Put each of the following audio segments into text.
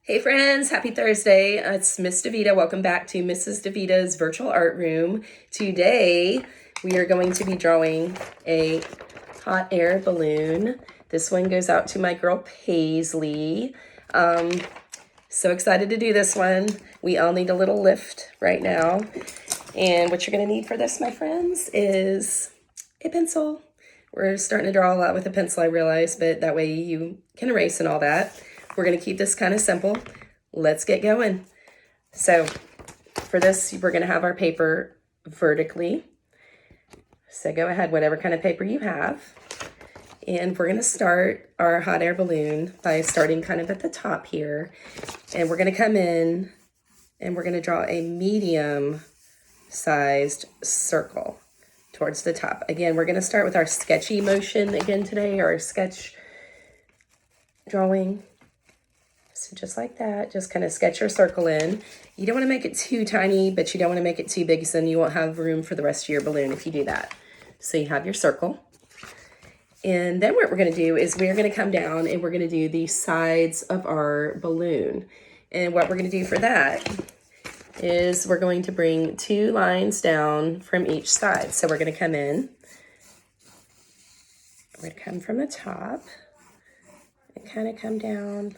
Hey friends, happy Thursday. It's Miss DeVita. Welcome back to Mrs. DeVita's virtual art room. Today we are going to be drawing a hot air balloon. This one goes out to my girl Paisley. So excited to do this one. We all need a little lift right now. And what you're going to need for this, my friends, is a pencil. We're starting to draw a lot with a pencil, I realize, but that way you can erase and all that. We're going to keep this kind of simple. Let's get going. So for this, we're going to have our paper vertically. So go ahead, whatever kind of paper you have. And we're going to start our hot air balloon by starting kind of at the top here. And we're going to come in and we're going to draw a medium sized circle towards the top. Again, we're going to start with our sketchy motion again today, or our sketch drawing. So just like that, just kind of sketch your circle in. You don't want to make it too tiny, but you don't want to make it too big, so then you won't have room for the rest of your balloon if you do that. So you have your circle. And then what we're going to do is we're going to come down and we're going to do the sides of our balloon. And what we're going to do for that is we're going to bring 2 lines down from each side. So we're going to come in. We're going to come from the top and kind of come down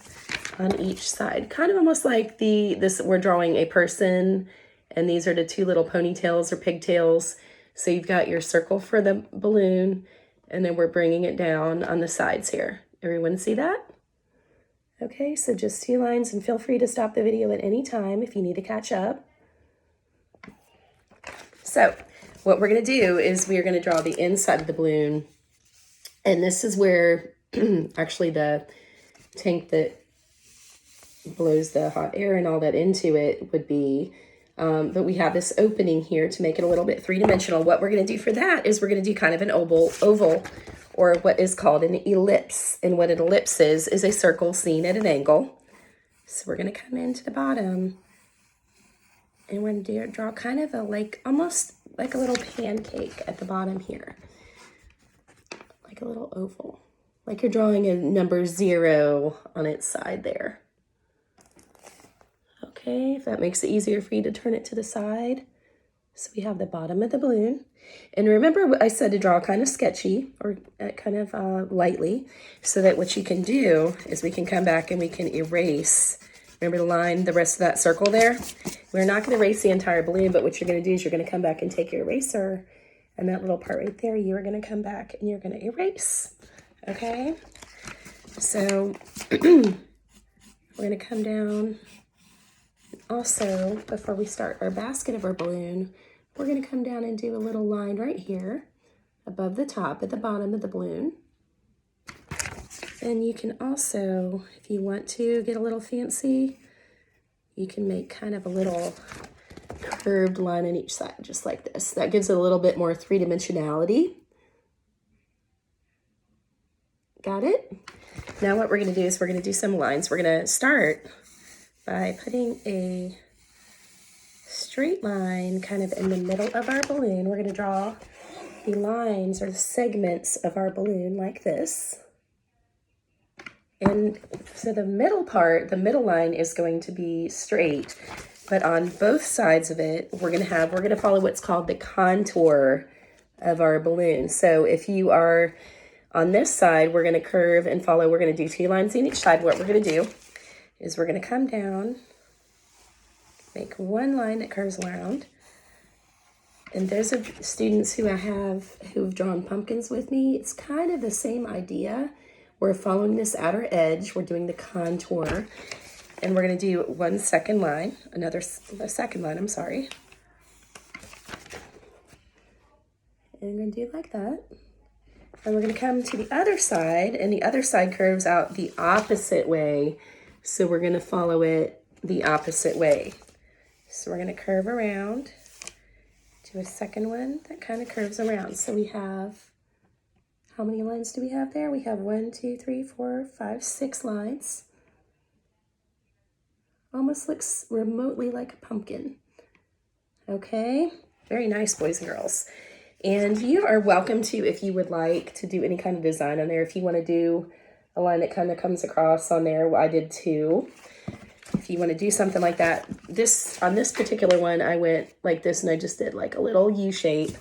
on each side, kind of almost like we're drawing a person, and these are the 2 little ponytails or pigtails. So you've got your circle for the balloon, and then we're bringing it down on the sides here. Everyone see that? Okay, so just 2 lines, and feel free to stop the video at any time if you need to catch up. So what we're going to do is we're going to draw the inside of the balloon, and this is where actually the tank that blows the hot air and all that into it would be, but we have this opening here to make it a little bit 3-dimensional. What we're going to do for that is we're going to do kind of an oval, or what is called an ellipse. And what an ellipse is a circle seen at an angle. So we're going to come into the bottom, and we're going to draw kind of almost like a little pancake at the bottom here, like a little oval, like you're drawing a number 0 on its side there. Okay, if that makes it easier for you to turn it to the side. So we have the bottom of the balloon. And remember what I said, to draw kind of sketchy, or kind of lightly, so that what you can do is we can come back and we can erase. Remember to line the rest of that circle there? We're not going to erase the entire balloon, but what you're going to do is you're going to come back and take your eraser, and that little part right there, you are going to come back and you're going to erase. Okay? So we're going to come down. Also, before we start our basket of our balloon, we're going to come down and do a little line right here above the top at the bottom of the balloon. And you can also, if you want to get a little fancy, you can make kind of a little curved line on each side, just like this. That gives it a little bit more 3-dimensionality. Got it? Now what we're going to do is we're going to do some lines. We're going to start by putting a straight line kind of in the middle of our balloon. We're going to draw the lines or the segments of our balloon like this. And so the middle part, the middle line is going to be straight, but on both sides of it, we're going to follow what's called the contour of our balloon. So if you are on this side, we're going to curve and follow. We're going to do 2 lines on each side. What we're going to do is we're going to come down, make 1 line that curves around. And those are students who've drawn pumpkins with me. It's kind of the same idea. We're following this outer edge. We're doing the contour, and we're going to do 1 second line, a second line, I'm sorry. And we're going to do it like that. And we're going to come to the other side, and the other side curves out the opposite way. So we're going to follow it the opposite way. So we're going to curve around, do a second one that kind of curves around. So we have, how many lines do we have there? We have 1, 2, 3, 4, 5, 6 lines. Almost looks remotely like a pumpkin. Okay, very nice, boys and girls. And you are welcome to, if you would like to do any kind of design on there, if you want to do a line that kind of comes across on there, I did 2. if you want to do something like that. On this particular one, I went like this and I just did like a little U shape.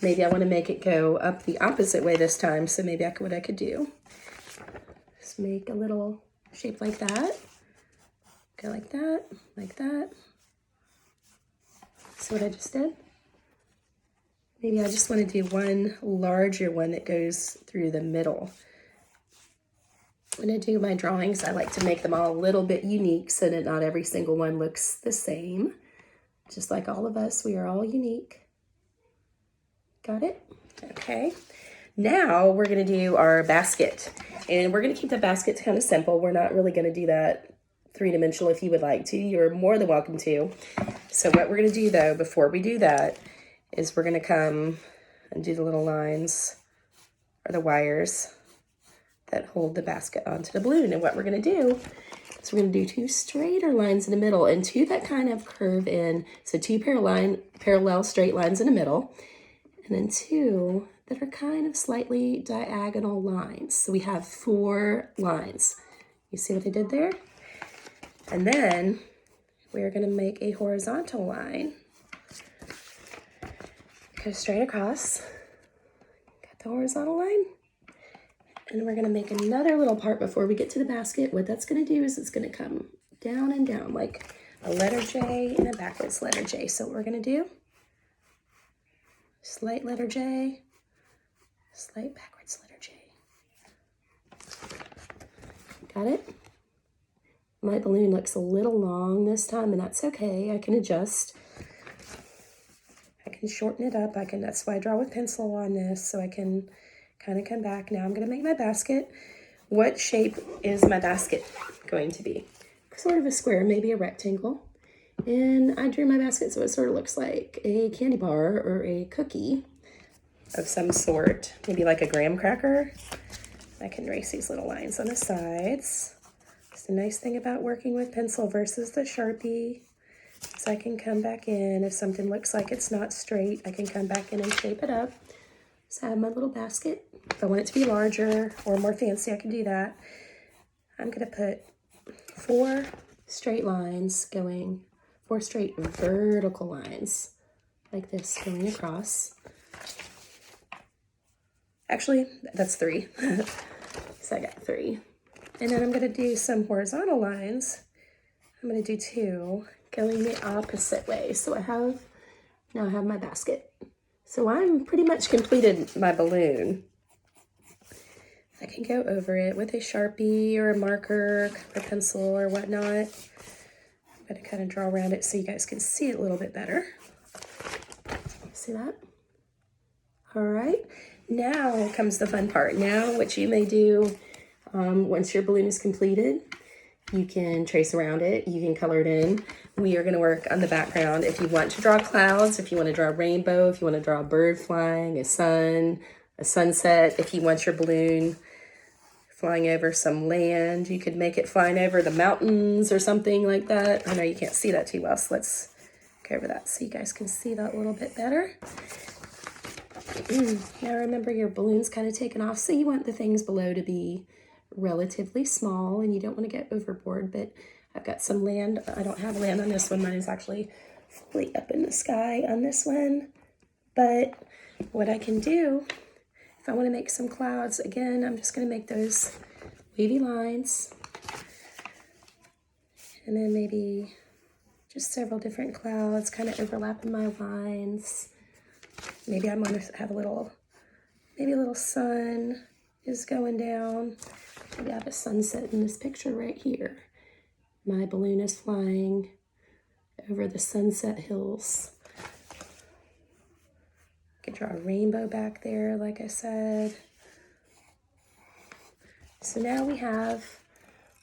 Maybe I want to make it go up the opposite way this time. So maybe what I could do is make a little shape like that. Go like that, like that. See what I just did? Maybe I just want to do one larger one that goes through the middle. When I do my drawings, I like to make them all a little bit unique so that not every single one looks the same. Just like all of us, we are all unique. Got it? Okay. Now we're going to do our basket. And we're going to keep the basket kind of simple. We're not really going to do that three-dimensional. If you would like to, you're more than welcome to. So what we're going to do though, before we do that, is we're going to come and do the little lines or the wires that hold the basket onto the balloon. And what we're going to do is we're going to do two straighter lines in the middle and two that kind of curve in. So two parallel straight lines in the middle, and then two that are kind of slightly diagonal lines. So we have 4 lines. You see what I did there? And then we're going to make a horizontal line. Go straight across. Got the horizontal line. And we're going to make another little part before we get to the basket. What that's going to do is it's going to come down and down like a letter J and a backwards letter J. So what we're going to do, slight letter J, slight backwards letter J. Got it? My balloon looks a little long this time, and that's okay. I can adjust. I can shorten it up. That's why I draw with pencil on this, so I can kind of come back. Now I'm going to make my basket. What shape is my basket going to be? Sort of a square, maybe a rectangle. And I drew my basket so it sort of looks like a candy bar or a cookie of some sort, maybe like a graham cracker. I can trace these little lines on the sides. It's the nice thing about working with pencil versus the Sharpie. So I can come back in. If something looks like it's not straight, I can come back in and shape it up. So I have my little basket. If I want it to be larger or more fancy, I can do that. I'm going to put 4 straight lines going, 4 straight vertical lines like this going across. Actually, that's 3. So I got 3. And then I'm going to do some horizontal lines. I'm going to do 2 going the opposite way. So now I have my basket. So I'm pretty much completed my balloon. I can go over it with a Sharpie or a marker, a pencil or whatnot. I'm going to kind of draw around it so you guys can see it a little bit better. See that? All right. Now comes the fun part. Now what you may do once your balloon is completed, you can trace around it. You can color it in. We are going to work on the background. If you want to draw clouds, if you want to draw a rainbow, if you want to draw a bird flying, a sun, a sunset, if you want your balloon flying over some land, you could make it flying over the mountains or something like that. I know you can't see that too well, so let's go over that so you guys can see that a little bit better. Now remember, your balloon's kind of taken off, so you want the things below to be relatively small and you don't want to get overboard, but I've got some land. I don't have land on this one. Mine is actually fully up in the sky on this one. But what I can do, if I want to make some clouds, again, I'm just going to make those wavy lines. And then maybe just several different clouds kind of overlapping my lines. Maybe I'm going to have maybe a little sun is going down. Maybe I have a sunset in this picture right here. My balloon is flying over the sunset hills. I could draw a rainbow back there, like I said. So now we have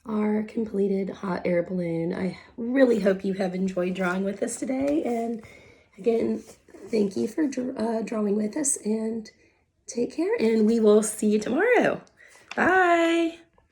our completed hot air balloon. I really hope you have enjoyed drawing with us today. And again, thank you for drawing with us, and take care, and we will see you tomorrow. Bye.